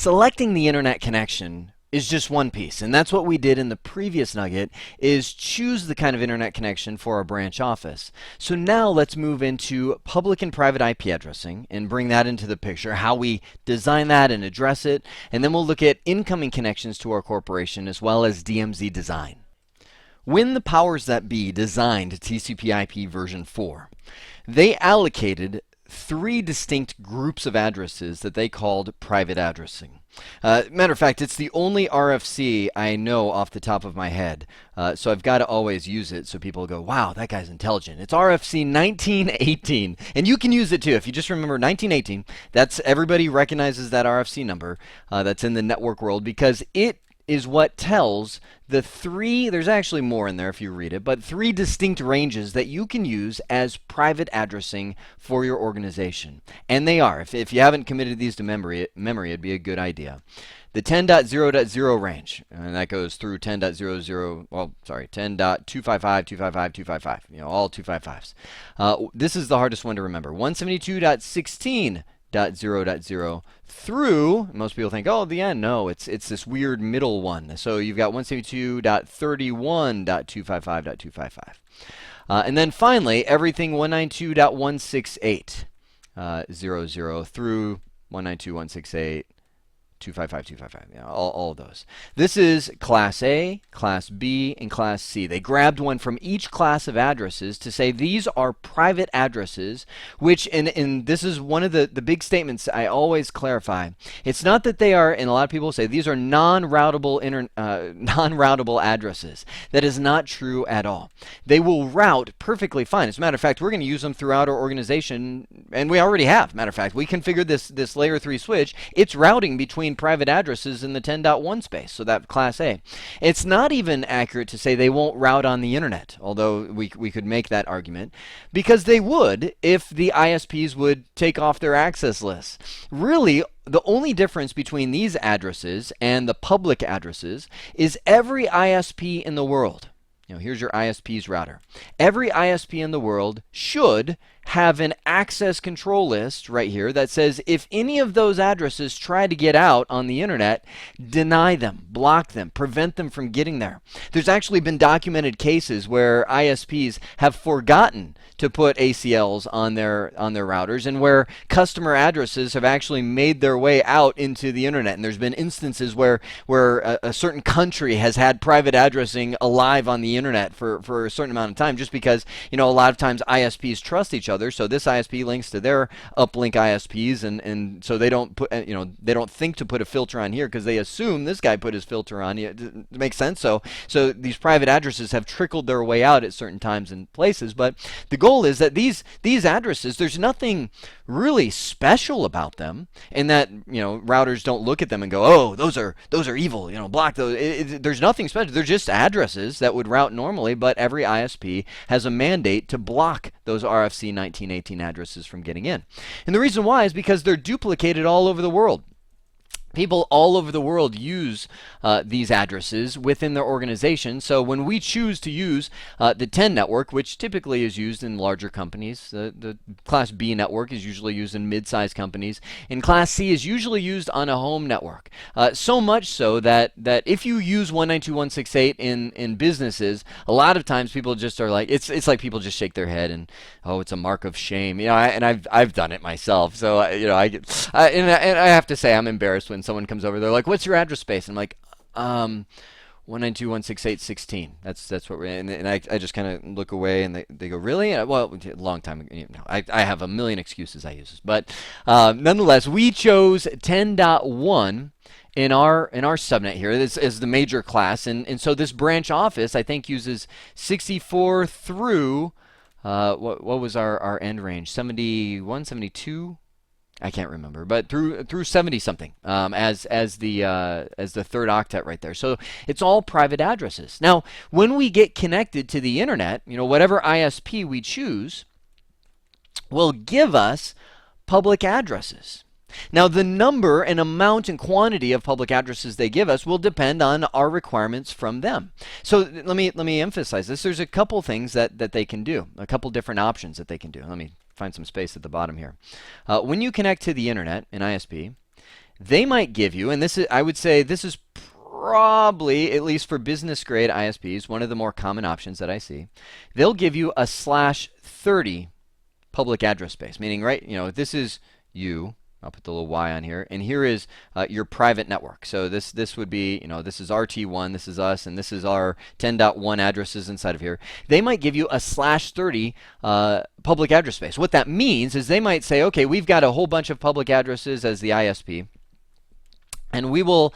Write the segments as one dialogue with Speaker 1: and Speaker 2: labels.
Speaker 1: Selecting the internet connection is just one piece, and that's what we did in the previous nugget, is choose the kind of internet connection for our branch office. So now let's move into public and private IP addressing and bring that into the picture, how we design that and address it, and then we'll look at incoming connections to our corporation as well as DMZ design. When the powers that be designed TCP/IP version 4, they allocated three distinct groups of addresses that they called private addressing. Matter of fact, it's the only RFC I know off the top of my head, so I've got to always use it so people go, wow, that guy's intelligent. It's RFC 1918, and you can use it too. If you just remember 1918, that's everybody recognizes that RFC number that's in the network world because it is what tells the three, there's actually more in there if you read it, but three distinct ranges that you can use as private addressing for your organization. And they are, if you haven't committed these to memory, it'd be a good idea. The 10.0.0 range, and that goes through 10.00, well, sorry, 10.255, 255, 255, all 255s. This is the hardest one to remember. 172.16.0.0 through, most people think, oh, the end. No, it's this weird middle one. So you've got 172.31.255.255. And then finally, everything 192.168.00 through 192.168. 255, 255, all of those. This is Class A, Class B, and Class C. They grabbed one from each class of addresses to say these are private addresses, which, and this is one of the big statements I always clarify. It's not that they are, and a lot of people say these are non-routable addresses. That is not true at all. They will route perfectly fine. As a matter of fact, we're going to use them throughout our organization, and we already have. Matter of fact, we configured this layer 3 switch. It's routing between private addresses in the 10.1 space, so that Class A. It's not even accurate to say they won't route on the internet, although we could make that argument, because they would if the ISPs would take off their access lists. Really, the only difference between these addresses and the public addresses is every ISP in the world. Here's your ISP's router. Every ISP in the world should have an access control list right here that says if any of those addresses try to get out on the internet, deny them, block them, prevent them from getting there. There's actually been documented cases where ISPs have forgotten to put ACLs on their routers, and where customer addresses have actually made their way out into the internet. And there's been instances where a certain country has had private addressing alive on the internet for a certain amount of time, just because a lot of times ISPs trust each other. So this ISP links to their uplink ISPs, and so they don't put they don't think to put a filter on here because they assume this guy put his filter on. It makes sense. So these private addresses have trickled their way out at certain times and places, but the goal is that these addresses, there's nothing really special about them, in that routers don't look at them and go, oh, those are evil, block those. There's nothing special. They're just addresses that would route normally, but every ISP has a mandate to block those RFC 1918 addresses from getting in. And the reason why is because they're duplicated all over the world. People all over the world use these addresses within their organization. So when we choose to use the 10 network, which typically is used in larger companies, the Class B network is usually used in mid-sized companies, and Class C is usually used on a home network. So much so that if you use 192.168 in businesses, a lot of times people just are like, it's like people just shake their head and, oh, it's a mark of shame. And I've done it myself. So I have to say I'm embarrassed when someone comes over. They're like, what's your address space? And I'm like, 192.168.16. That's what we're in. And I just kind of look away, and they go, really? Well, a long time ago. I have a million excuses I use. But nonetheless, we chose 10.1 in our subnet here. This is the major class, and so this branch office I think uses 64 through what was our end range? 71, 72? I can't remember, but through 70 something as the third octet right there. So it's all private addresses. Now, when we get connected to the internet, whatever ISP we choose will give us public addresses. Now, the number and amount and quantity of public addresses they give us will depend on our requirements from them. So let me emphasize this. There's a couple things that they can do, a couple different options that they can do. Let me find some space at the bottom here. When you connect to the internet in ISP, They might give you, and this is, I would say, this is probably, at least for business grade ISPs, one of the more common options that I see. They'll give you a /30 public address space, meaning, right, this is you. I'll put the little Y on here, and here is your private network. So this would be, this is RT1, this is us, and this is our 10.1 addresses inside of here. They might give you a /30 public address space. What that means is they might say, okay, we've got a whole bunch of public addresses as the ISP. And we will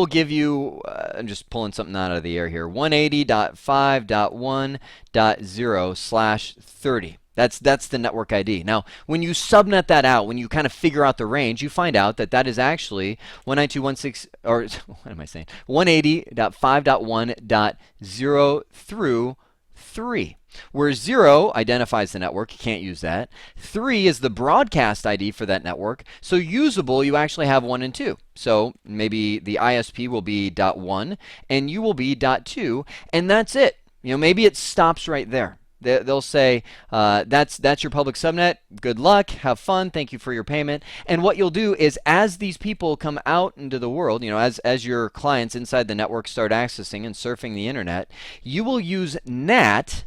Speaker 1: give you, I'm just pulling something out of the air here, 180.5.1.0/30. That's the network ID. Now, when you subnet that out, when you kind of figure out the range, you find out that that is actually 192.168, or what am I saying? 180.5.1.0 through 3. Where 0 identifies the network, you can't use that. 3 is the broadcast ID for that network. So usable, you actually have 1 and 2. So maybe the ISP will be .1 and you will be .2, and that's it. Maybe it stops right there. They'll say, that's your public subnet. Good luck. Have fun. Thank you for your payment. And what you'll do is, as these people come out into the world, as your clients inside the network start accessing and surfing the internet, you will use NAT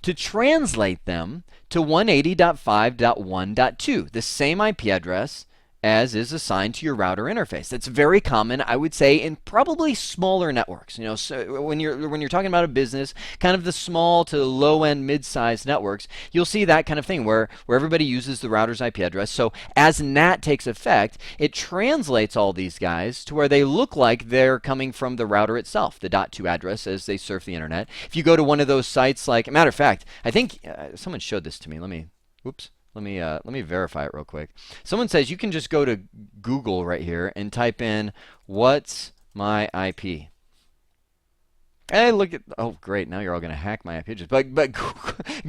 Speaker 1: to translate them to 180.5.1.2, the same IP address as is assigned to your router interface. That's very common, I would say, in probably smaller networks. So when you're talking about a business, kind of the small to low-end, mid-sized networks, you'll see that kind of thing where everybody uses the router's IP address. So as NAT takes effect, it translates all these guys to where they look like they're coming from the router itself, the .2 address, as they surf the internet. If you go to one of those sites, like, matter of fact, I think someone showed this to me. Let me verify it real quick. Someone says you can just go to Google right here and type in "what's my IP." Hey, look at, oh great, now you're all going to hack my IP address. But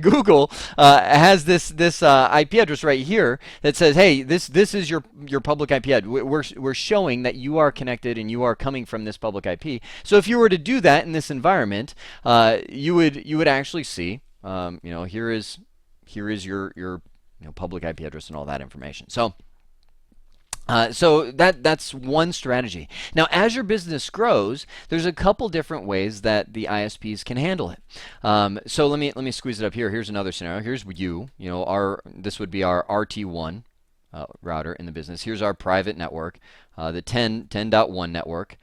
Speaker 1: Google has this IP address right here that says, hey, this is your public IP address. We're showing that you are connected and you are coming from this public IP. So if you were to do that in this environment, you would actually see, here is your public IP address and all that information. So that's one strategy. Now, as your business grows, there's a couple different ways that the ISPs can handle it. So let me squeeze it up here. Here's another scenario. Here's you. This would be our RT1 router in the business. Here's our private network, the 10.1 network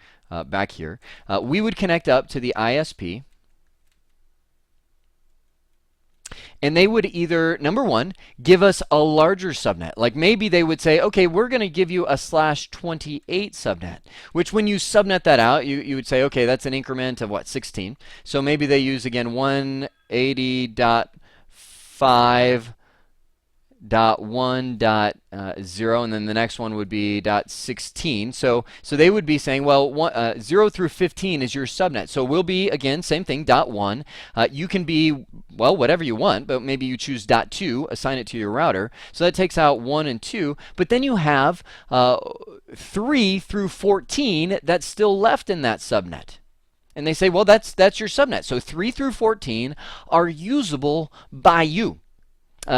Speaker 1: back here. We would connect up to the ISP. And they would either, number one, give us a larger subnet. Like maybe they would say, okay, we're going to give you a /28 subnet, which when you subnet that out, you would say, okay, that's an increment of what, 16. So maybe they use, again, 180.5.1.0, and then the next one would be .16. So they would be saying, well, 0 through 15 is your subnet. So we'll be, again, same thing, .1. You can be, well, whatever you want, but maybe you choose .2, assign it to your router. So that takes out 1 and 2. But then you have 3 through 14 that's still left in that subnet. And they say, well, that's your subnet. So 3 through 14 are usable by you.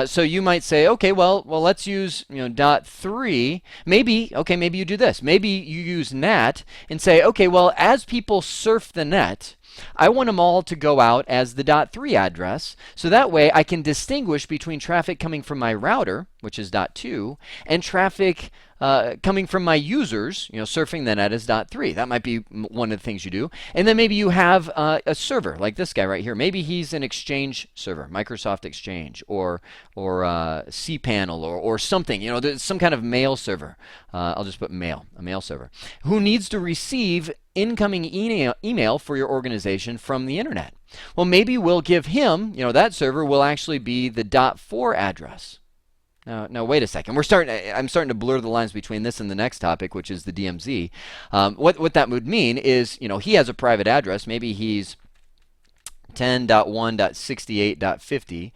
Speaker 1: So you might say, okay, well, let's use .3. Maybe you do this. Maybe you use NAT and say, okay, well, as people surf the net, I want them all to go out as the .3 address, so that way I can distinguish between traffic coming from my router, which is .2, and traffic coming from my users, surfing the net as .3. That might be one of the things you do. And then maybe you have a server like this guy right here. Maybe he's an Exchange server, Microsoft Exchange, or cPanel, or something. There's some kind of mail server. I'll just put a mail server, who needs to receive incoming email for your organization from the internet. Well, maybe we'll give him, that server will actually be the .4 address. Now wait a second. I'm starting to blur the lines between this and the next topic, which is the DMZ. What that would mean is, he has a private address. Maybe he's 10.1.68.50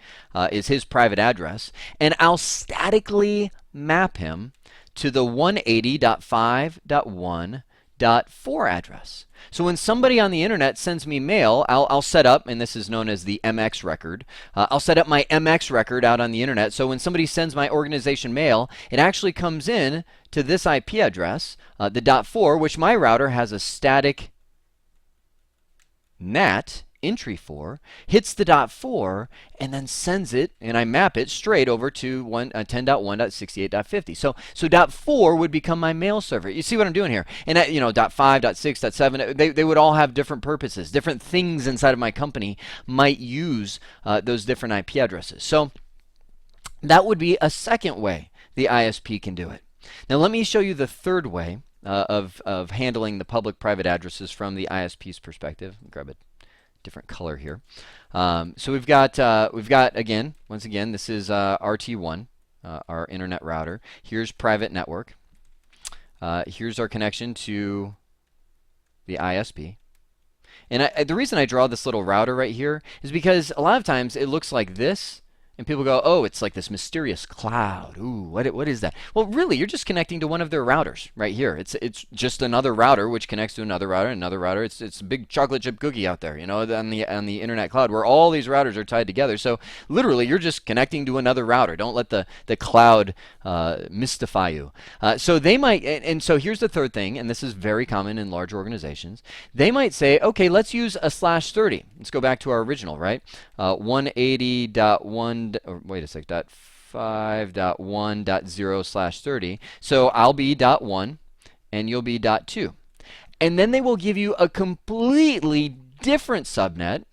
Speaker 1: is his private address, and I'll statically map him to the 180.5.1 .4 address. So when somebody on the internet sends me mail, I'll set up, and this is known as the MX record. I'll set up my MX record out on the internet. So when somebody sends my organization mail, it actually comes in to this IP address, the .4, which my router has a static NAT entry for, hits the .4, and then sends it, and I map it straight over to 10.1.68.50. So .4 would become my mail server. You see what I'm doing here? And .5, .6, .7, they would all have different purposes. Different things inside of my company might use those different IP addresses. So that would be a second way the ISP can do it. Now let me show you the third way of handling the public-private addresses from the ISP's perspective. Grab a different color here. So we've got again, once again, this is RT1, our internet router. Here's private network. Here's our connection to the ISP. And the reason I draw this little router right here is because a lot of times it looks like this. And people go, oh, it's like this mysterious cloud. Ooh, what is that? Well, really, you're just connecting to one of their routers right here. It's just another router which connects to another router, another router. It's a big chocolate chip cookie out there, on the internet cloud where all these routers are tied together. So literally, you're just connecting to another router. Don't let the cloud mystify you. So they might, and so here's the third thing, and this is very common in large organizations. They might say, okay, let's use a /30. Let's go back to our original, right? 180.1. Or wait a sec, .5.1.0/30. So I'll be .1 and you'll be .2. And then they will give you a completely different subnet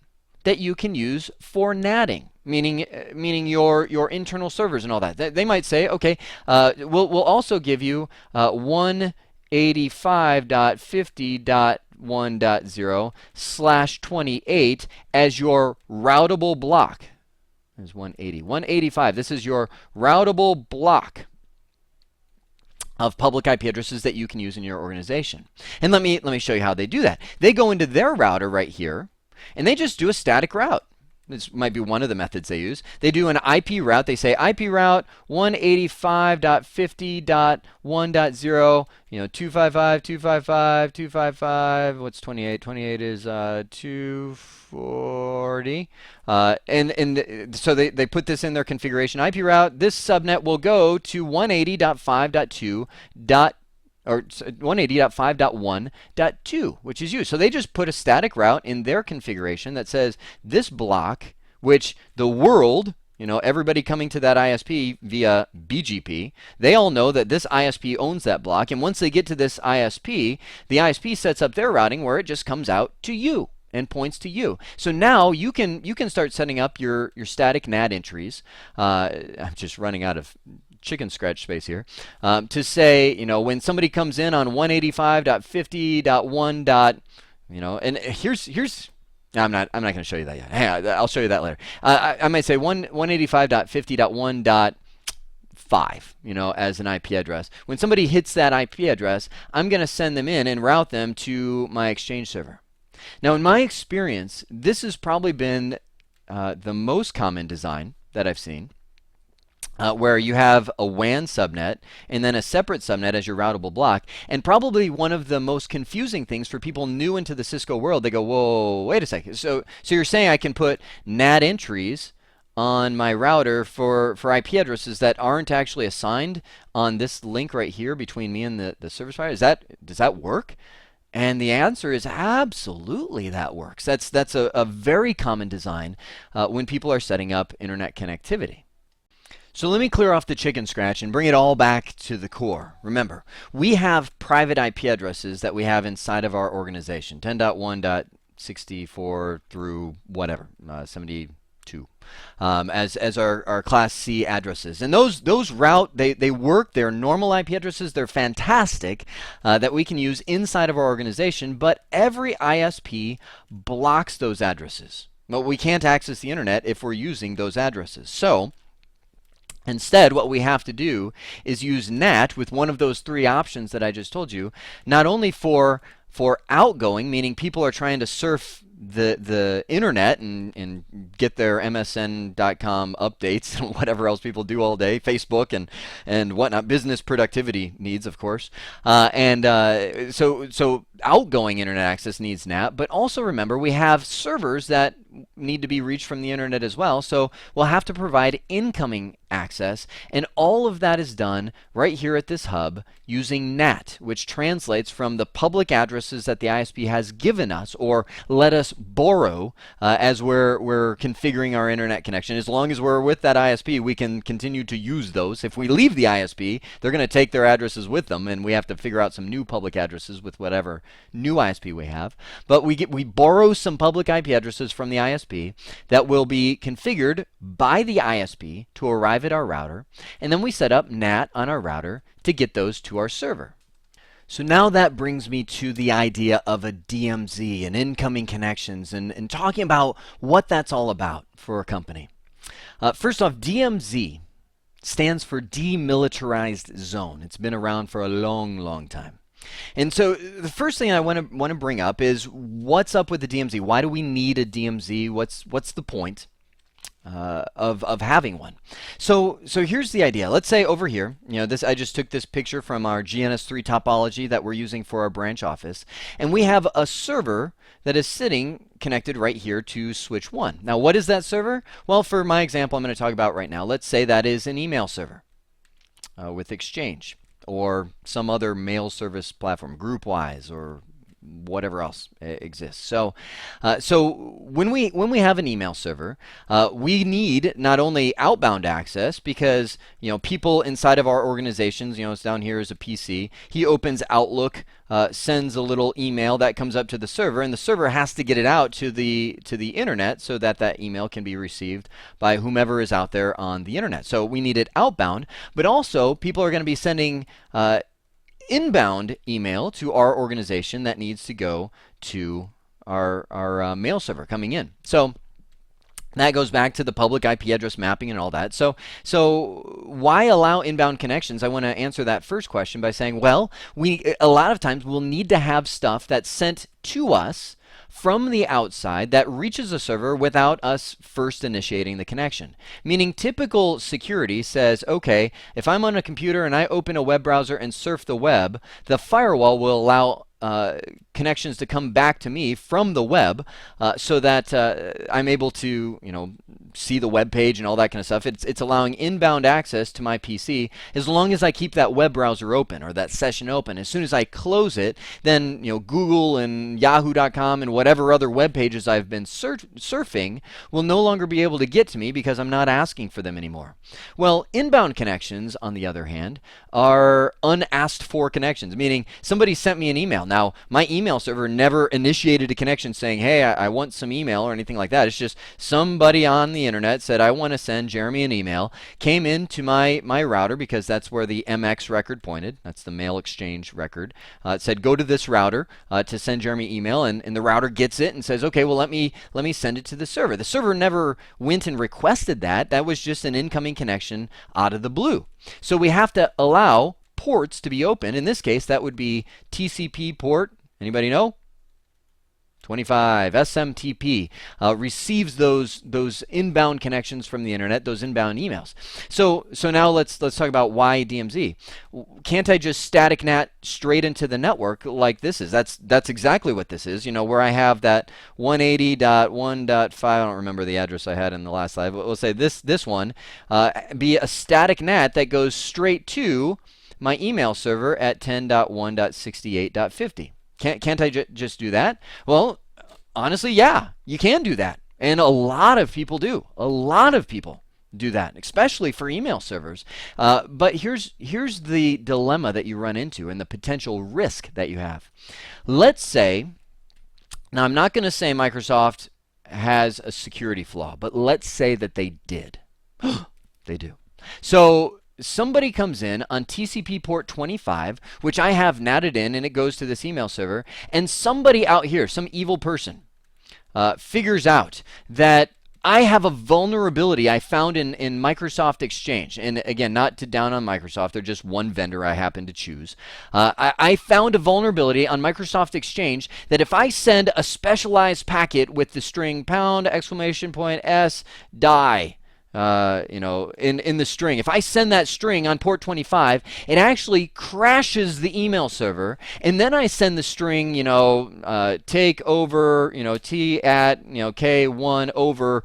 Speaker 1: that you can use for NATing, meaning your internal servers and all that. They might say, okay, we'll also give you 185.50.1.0/28 as your routable block. There's 180. 185. This is your routable block of public IP addresses that you can use in your organization. And let me show you how they do that. They go into their router right here, and they just do a static route. This might be one of the methods they use. They do an IP route. They say IP route 185.50.1.0, 255, 255, 255. What's 28? 28 is 240. And so they put this in their configuration. IP route, this subnet will go to 180.5.2. Or 180.5.1.2, which is used. So they just put a static route in their configuration that says this block, which the world, everybody coming to that ISP via BGP, they all know that this ISP owns that block. And once they get to this ISP, the ISP sets up their routing where it just comes out to you and points to you. So now you can start setting up your static NAT entries. I'm just running out of chicken scratch space here, to say, when somebody comes in on 185.50.1. And here's I'm not going to show you that yet. Hey, I'll show you that later. I might say 185.50.1.5, as an IP address. When somebody hits that IP address, I'm going to send them in and route them to my Exchange server. Now, in my experience, this has probably been the most common design that I've seen. Where you have a WAN subnet and then a separate subnet as your routable block. And probably one of the most confusing things for people new into the Cisco world, they go, whoa, wait a second. So you're saying I can put NAT entries on my router for IP addresses that aren't actually assigned on this link right here between me and the service provider? Does that work? And the answer is absolutely that works. That's a very common design when people are setting up internet connectivity. So let me clear off the chicken scratch and bring it all back to the core. Remember, we have private IP addresses that we have inside of our organization, 10.1.64 through whatever, 72, as our Class C addresses. And those route, they work, they're normal IP addresses, they're fantastic, that we can use inside of our organization, but every ISP blocks those addresses. But we can't access the internet if we're using those addresses. So instead, what we have to do is use NAT with one of those three options that I just told you, not only for outgoing, meaning people are trying to surf the internet and get their MSN.com updates and whatever else people do all day, Facebook and whatnot, business productivity needs, of course, so outgoing internet access needs NAT, but also remember we have servers that need to be reached from the internet as well, so we'll have to provide incoming access, and all of that is done right here at this hub using NAT, which translates from the public addresses that the ISP has given us or let us borrow as we're configuring our internet connection. As long as we're with that ISP, we can continue to use those. If we leave the ISP, they're going to take their addresses with them, and we have to figure out some new public addresses with whatever new ISP we have. But we borrow some public IP addresses from the ISP that will be configured by the ISP to arrive at our router, and then we set up NAT on our router to get those to our server. So now that brings me to the idea of a DMZ and incoming connections and talking about what that's all about for a company. First off, DMZ stands for Demilitarized Zone. It's been around for a long, long time. And so the first thing I want to bring up is what's up with the DMZ? Why do we need a DMZ? What's the point of having one? So here's the idea. Let's say over here, I just took this picture from our GNS3 topology that we're using for our branch office, and we have a server that is sitting connected right here to switch 1. Now, what is that server? Well, for my example I'm going to talk about right now, let's say that is an email server with Exchange, or some other mail service platform, GroupWise, or whatever else exists. So when we have an email server, we need not only outbound access, because people inside of our organizations, it's down here as a PC. He opens Outlook, sends a little email that comes up to the server, and the server has to get it out to the internet so that email can be received by whomever is out there on the internet. So we need it outbound, but also people are going to be sending inbound email to our organization that needs to go to our mail server coming in. So that goes back to the public IP address mapping and all that. So why allow inbound connections? I want to answer that first question by saying, well, a lot of times we'll need to have stuff that's sent to us from the outside that reaches a server without us first initiating the connection. Meaning typical security says, okay, if I'm on a computer and I open a web browser and surf the web, the firewall will allow connections to come back to me from the web so that I'm able to see the web page and all that kind of stuff. It's allowing inbound access to my PC as long as I keep that web browser open or that session open. As soon as I close it, then Google and Yahoo.com and whatever other web pages I've been surfing will no longer be able to get to me because I'm not asking for them anymore. Well, inbound connections, on the other hand, are unasked for connections, meaning somebody sent me an email. Now, my email server never initiated a connection saying, hey, I want some email or anything like that. It's just somebody on the internet said, I want to send Jeremy an email, came into my router because that's where the MX record pointed. That's the mail exchange record. It said, go to this router to send Jeremy email, and the router gets it and says, okay, well, let me send it to the server. The server never went and requested that. That was just an incoming connection out of the blue. So we have to allow ports to be open. In this case, that would be TCP port. Anybody know? 25. SMTP receives those inbound connections from the internet, those inbound emails. So now let's talk about why DMZ. Can't I just static NAT straight into the network like this is? That's exactly what this is. Where I have that 180.1.5. I don't remember the address I had in the last slide, but we'll say this one be a static NAT that goes straight to my email server at 10.1.68.50. Can't I just do that? Well, honestly, yeah, you can do that. And a lot of people do. A lot of people do that, especially for email servers. But here's the dilemma that you run into and the potential risk that you have. Let's say, now I'm not going to say Microsoft has a security flaw, but let's say that they did. They do. So somebody comes in on TCP port 25, which I have natted in, and it goes to this email server, and somebody out here, some evil person, figures out that I have a vulnerability I found in Microsoft Exchange. And again, not to down on Microsoft, they're just one vendor I happen to choose. I found a vulnerability on Microsoft Exchange that if I send a specialized packet with the string pound exclamation point s die, in the string. If I send that string on port 25, it actually crashes the email server, and then I send the string, take over, t at, k1 over,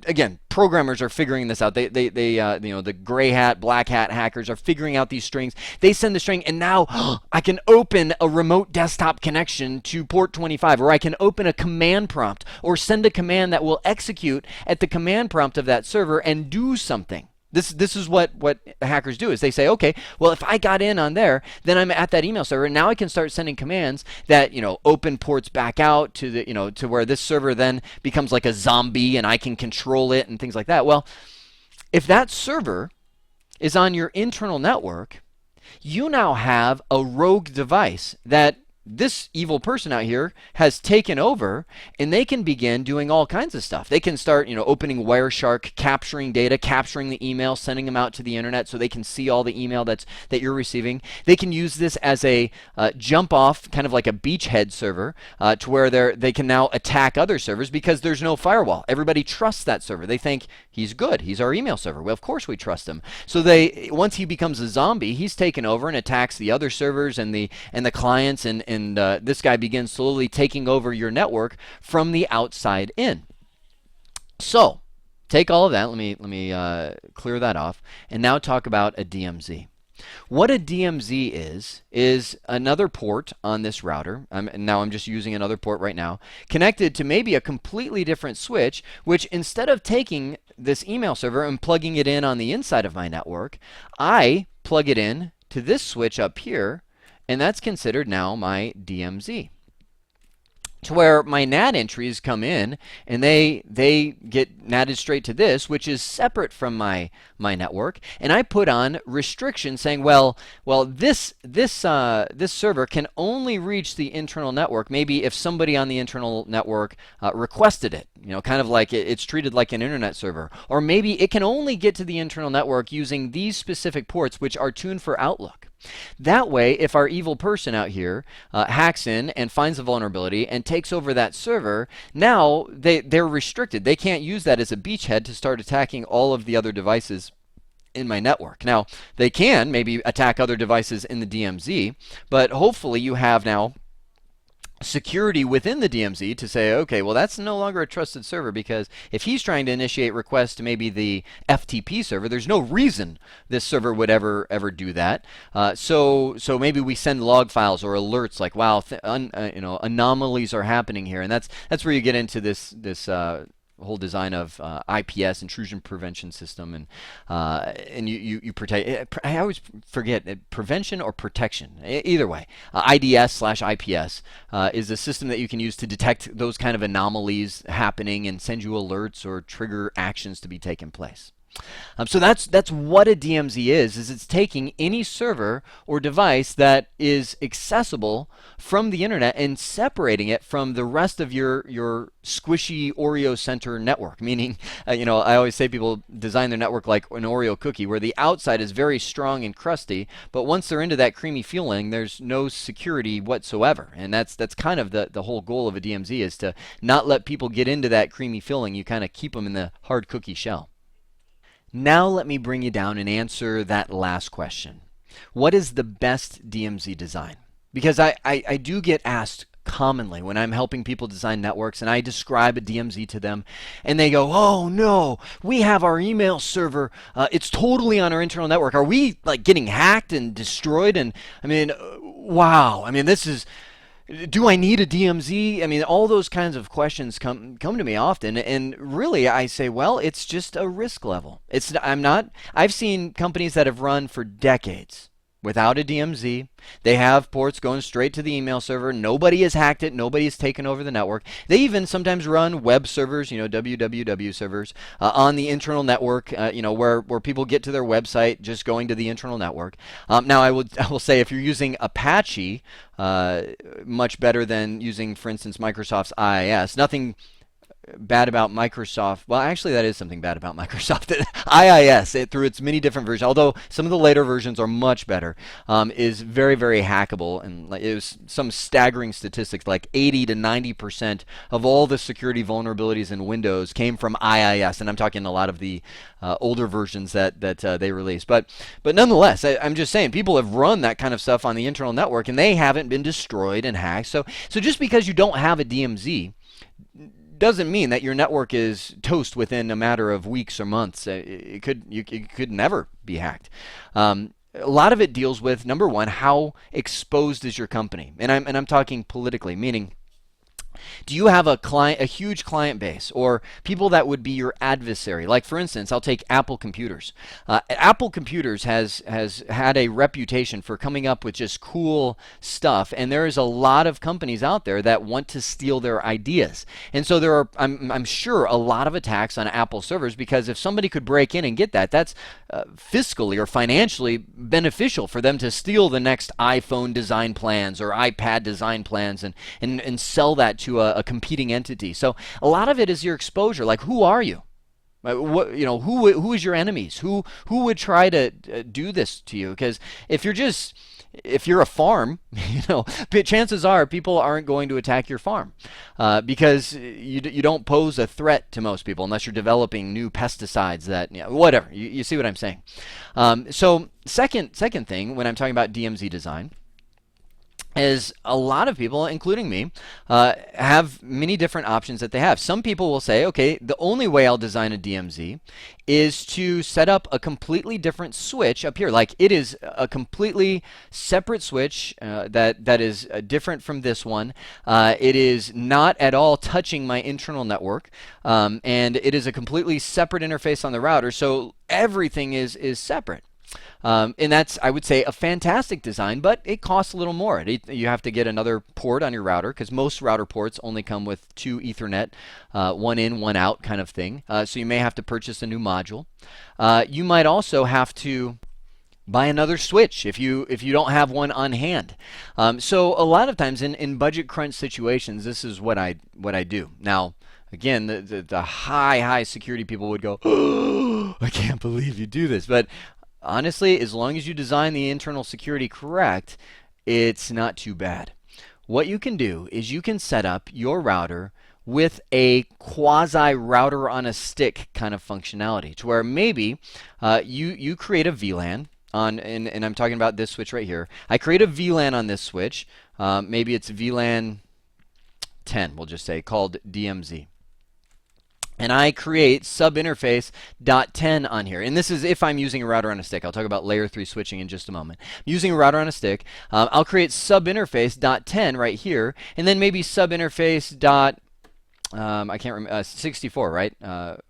Speaker 1: again, programmers are figuring this out. The gray hat, black hat hackers are figuring out these strings. They send the string, and now I can open a remote desktop connection to port 25, or I can open a command prompt or send a command that will execute at the command prompt of that server and do something. This is what the hackers do, is they say, okay, well, if I got in on there, then I'm at that email server, and now I can start sending commands that, open ports back out to the, to where this server then becomes like a zombie and I can control it and things like that. Well, if that server is on your internal network, you now have a rogue device that this evil person out here has taken over, and they can begin doing all kinds of stuff. They can start, opening Wireshark, capturing data, capturing the email, sending them out to the internet so they can see all the email that you're receiving. They can use this as a jump off, kind of like a beachhead server, to where they can now attack other servers because there's no firewall. Everybody trusts that server. They think he's good. He's our email server. Well, of course we trust him. So once he becomes a zombie, he's taken over and attacks the other servers and the clients, and this guy begins slowly taking over your network from the outside in. So take all of that. Let me clear that off, and now talk about a DMZ. What a DMZ is another port on this router. Now I'm just using another port right now, connected to maybe a completely different switch, which instead of taking this email server and plugging it in on the inside of my network, I plug it in to this switch up here, and that's considered now my DMZ. To where my NAT entries come in, and they get NATed straight to this, which is separate from my network, and I put on restrictions saying, well, this server can only reach the internal network maybe if somebody on the internal network requested it. Kind of like it's treated like an internet server, or maybe it can only get to the internal network using these specific ports, which are tuned for Outlook. That way, if our evil person out here hacks in and finds a vulnerability and takes over that server, now they're restricted. They can't use that as a beachhead to start attacking all of the other devices in my network. Now, they can maybe attack other devices in the DMZ, but hopefully you have now security within the DMZ to say, okay, well, that's no longer a trusted server, because if he's trying to initiate requests to maybe the FTP server, there's no reason this server would ever do that. So maybe we send log files or alerts like, wow, anomalies are happening here, and that's where you get into this whole design of IPS, intrusion prevention system, and you protect. I always forget prevention or protection. Either way, IDS/IPS is a system that you can use to detect those kind of anomalies happening and send you alerts or trigger actions to be taken place. So that's what a DMZ is it's taking any server or device that is accessible from the internet and separating it from the rest of your squishy Oreo center network. Meaning, I always say people design their network like an Oreo cookie, where the outside is very strong and crusty, but once they're into that creamy filling, there's no security whatsoever. And that's kind of the whole goal of a DMZ, is to not let people get into that creamy filling. You kind of keep them in the hard cookie shell. Now let me bring you down and answer that last question. What is the best DMZ design? Because I do get asked commonly when I'm helping people design networks, and I describe a DMZ to them, and they go, oh no, we have our email server, it's totally on our internal network. Are we like getting hacked and destroyed? And wow, this is... Do I need a DMZ? All those kinds of questions come to me often, and really I say, well, it's just a risk level. I've seen companies that have run for decades without a DMZ. They have ports going straight to the email server. Nobody has hacked it. Nobody has taken over the network. They even sometimes run web servers, www servers, on the internal network, where people get to their website just going to the internal network. Now, I will say, if you're using Apache, much better than using, for instance, Microsoft's IIS. Nothing bad about Microsoft. Well, actually, that is something bad about Microsoft. IIS, through its many different versions, although some of the later versions are much better, is very, very hackable. And like, it was some staggering statistics, like 80 to 90% of all the security vulnerabilities in Windows came from IIS. And I'm talking a lot of the older versions that they released. But nonetheless, I'm just saying, people have run that kind of stuff on the internal network, and they haven't been destroyed and hacked. So just because you don't have a DMZ doesn't mean that your network is toast within a matter of weeks or months. It could never be hacked. A lot of it deals with, number one, how exposed is your company, and I'm talking politically, meaning, do you have a huge client base, or people that would be your adversary? Like, for instance, I'll take Apple Computers. Apple Computers has had a reputation for coming up with just cool stuff, and there is a lot of companies out there that want to steal their ideas. And so there are, I'm sure, a lot of attacks on Apple servers, because if somebody could break in and get that, that's fiscally or financially beneficial for them to steal the next iPhone design plans or iPad design plans and sell that to a competing entity. So a lot of it is your exposure. Like, who are you? Who is your enemies? Who would try to do this to you? Because if you're a farm, chances are people aren't going to attack your farm because you don't pose a threat to most people unless you're developing new pesticides that, whatever. You see what I'm saying? So second thing when I'm talking about DMZ design is a lot of people, including me, have many different options that they have. Some people will say, okay, the only way I'll design a DMZ is to set up a completely different switch up here. Like, it is a completely separate switch that is different from this one. It is not at all touching my internal network, and it is a completely separate interface on the router, so everything is separate. And that's, I would say, a fantastic design, but it costs a little more. You have to get another port on your router, because most router ports only come with 2 Ethernet, one in, one out kind of thing. So you may have to purchase a new module. You might also have to buy another switch if you don't have one on hand. So a lot of times in budget crunch situations, this is what I do. Now, again, the high security people would go, "Oh, I can't believe you do this," but honestly, as long as you design the internal security correct, it's not too bad. What you can do is you can set up your router with a quasi router on a stick kind of functionality, to where maybe you create a VLAN on, and I'm talking about this switch right here. I create a VLAN on this switch. Maybe it's VLAN 10, we'll just say, called DMZ. And I create subinterface.10 on here. And this is if I'm using a router on a stick. I'll talk about layer 3 switching in just a moment. I'm using a router on a stick. I'll create subinterface.10 right here, and then maybe subinterface. I can't remember, 64, right?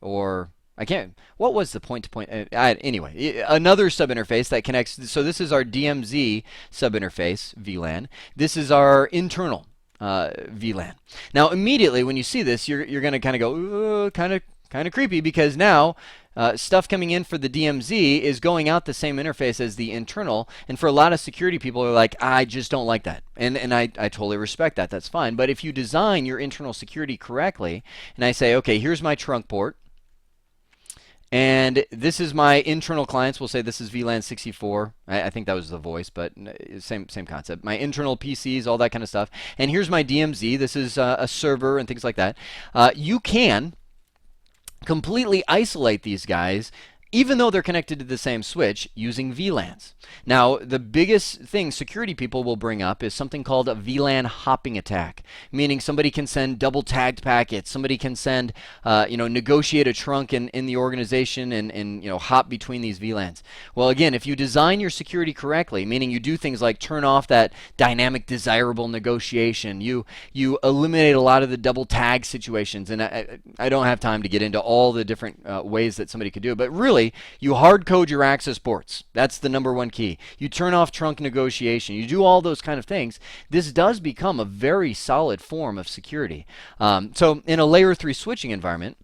Speaker 1: Or I can't. What was the point-to-point? Anyway, another subinterface that connects. So this is our DMZ subinterface VLAN. This is our internal VLAN. Now, immediately when you see this, you're going to kind of go, kind of creepy, because now stuff coming in for the DMZ is going out the same interface as the internal, and for a lot of security people are like, I just don't like that, and I totally respect that. That's fine. But if you design your internal security correctly, and I say, okay, here's my trunk port, and this is my internal clients. We'll say this is VLAN 64. I think that was the voice, but same concept. My internal PCs, all that kind of stuff. And here's my DMZ. This is a server and things like that. You can completely isolate these guys, even though they're connected to the same switch, using VLANs. Now, the biggest thing security people will bring up is something called a VLAN hopping attack, meaning somebody can send double tagged packets, somebody can send, negotiate a trunk in the organization and hop between these VLANs. Well, again, if you design your security correctly, meaning you do things like turn off that dynamic desirable negotiation, you eliminate a lot of the double tag situations, and I don't have time to get into all the different ways that somebody could do it, but really, you hard code your access ports. That's the number one key. You turn off trunk negotiation. You do all those kind of things. This does become a very solid form of security. So in a layer 3 switching environment,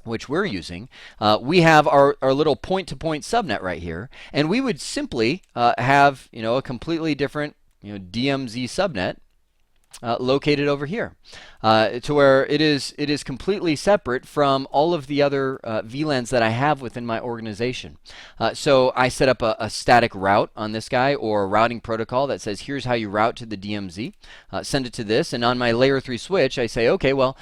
Speaker 1: which we're using, we have our little point-to-point subnet right here, and we would simply have a completely different DMZ subnet located over here, to where it is completely separate from all of the other VLANs that I have within my organization. So I set up a static route on this guy, or a routing protocol that says here's how you route to the DMZ. Send it to this, and on my layer 3 switch I say, okay, well,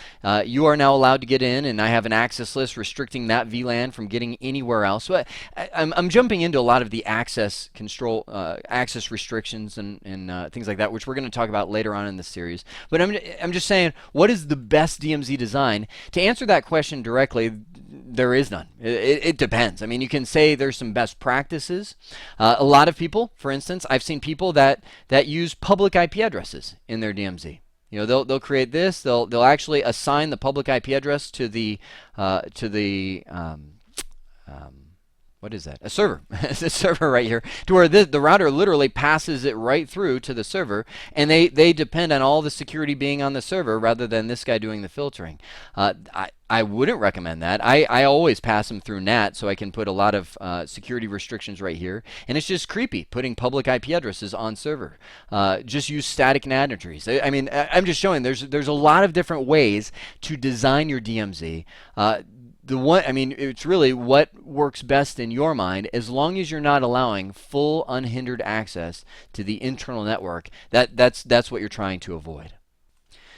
Speaker 1: you are now allowed to get in, and I have an access list restricting that VLAN from getting anywhere else. So I'm jumping into a lot of the access control, access restrictions and things like that, which we're going to talk about later on in the series. But I'm just saying, what is the best DMZ design? To answer that question directly, there is none. It depends. I mean, you can say there's some best practices. A lot of people, for instance, I've seen people that use public IP addresses in their DMZ. You know, they'll create this. They'll actually assign the public IP address to the what is that? A server. It's a server right here, to where the router literally passes it right through to the server, and they depend on all the security being on the server rather than this guy doing the filtering. I wouldn't recommend that. I always pass them through NAT, so I can put a lot of security restrictions right here, and it's just creepy putting public IP addresses on server. Just use static NAT entries. I mean, I'm just showing there's a lot of different ways to design your DMZ. It's really what works best in your mind, as long as you're not allowing full unhindered access to the internal network. That's what you're trying to avoid.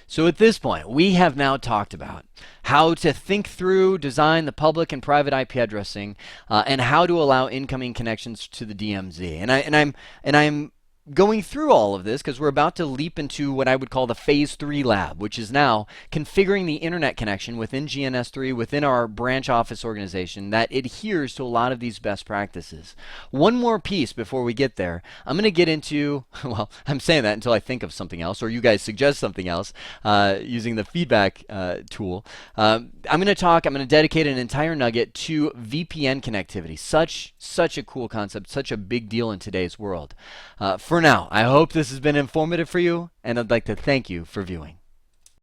Speaker 1: So at this point, we have now talked about how to think through, design the public and private IP addressing, and how to allow incoming connections to the DMZ. And I'm going through all of this because we're about to leap into what I would call the Phase 3 lab, which is now configuring the internet connection within GNS3, within our branch office organization, that adheres to a lot of these best practices. One more piece before we get there. I'm going to get into, well, I'm saying that until I think of something else, or you guys suggest something else using the feedback tool. I'm going to dedicate an entire nugget to VPN connectivity. Such a cool concept, such a big deal in today's world. For now, I hope this has been informative for you, and I'd like to thank you for viewing.